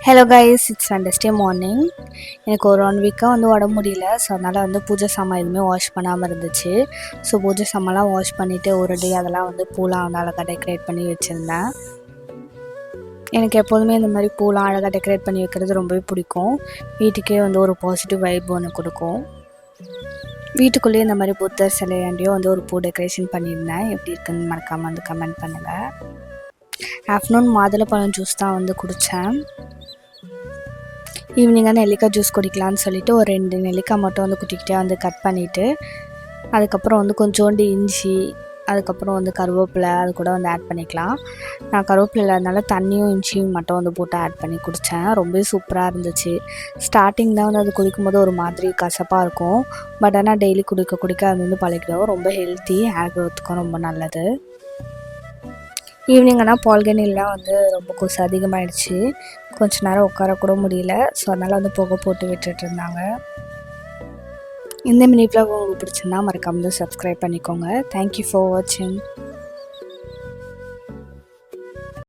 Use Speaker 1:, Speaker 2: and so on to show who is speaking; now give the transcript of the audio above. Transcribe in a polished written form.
Speaker 1: Hello guys, it's Wednesday morning. எனக்கு ஒரு 1 வீக்காக உடம்பு முடியல. ஸோ அதனால் பூஜை சாமான் எதுவுமே வாஷ் பண்ணாமல் இருந்துச்சு. ஸோ பூஜை சாமான்லாம் வாஷ் பண்ணிவிட்டு ஒரு டே அதெல்லாம் பூலாம் அழகாக டெக்கரேட் பண்ணி வச்சுருந்தேன். எனக்கு எப்போதுமே இந்த மாதிரி பூலாம் அழகாக டெக்கரேட் பண்ணி வைக்கிறது ரொம்பவே பிடிக்கும். வீட்டுக்கே ஒரு பாசிட்டிவ் வைப் ஒன்று கொடுக்கும். வீட்டுக்குள்ளேயே இந்த மாதிரி புத்தர் சிலையாண்டியும் ஒரு பூ டெக்கரேஷன் பண்ணியிருந்தேன். எப்படி இருக்குன்னு மறக்காமல் கமெண்ட் பண்ணுங்கள். ஆஃப்டர்நூன் மாதுளப்பழம் ஜூஸ் தான் குடித்தேன். ஈவினிங்காக நெல்லிக்காய் ஜூஸ் குடிக்கலான்னு சொல்லிவிட்டு ஒரு 2 நெல்லிக்காய் மட்டும் குட்டிக்கிட்டே கட் பண்ணிவிட்டு அதுக்கப்புறம் கொஞ்சோண்டு இஞ்சி, அதுக்கப்புறம் கருவேப்பிலை அது கூட ஆட் பண்ணிக்கலாம். நான் கருவேப்பிலை இல்லாதனால தண்ணியும் இஞ்சியும் மட்டும் போட்டு ஆட் பண்ணி குடித்தேன். ரொம்பவே சூப்பராக இருந்துச்சு. ஸ்டார்டிங் தான் அது குடிக்கும்போது ஒரு மாதிரி கசப்பாக இருக்கும். பட் ஆனால் டெய்லி குடிக்க குடிக்க அது பழகிடும். ரொம்ப ஹெல்த்தி, ஹேர் க்ரோத்துக்கும் ரொம்ப நல்லது. ஈவினிங் ஆனால் பால்கனிலாம் ரொம்ப கொசு அதிகமாகிடுச்சு. கொஞ்ச நேரம் உட்காரக்கூட முடியல. ஸோ அதனால் புகை போட்டு விட்டுட்டு இருந்தாங்க. இந்த மினி வ்ளாக் உங்களுக்கு பிடிச்சிருந்தா மறக்காம சப்ஸ்கிரைப் பண்ணிக்கோங்க. தேங்க்யூ ஃபார் வாட்சிங்.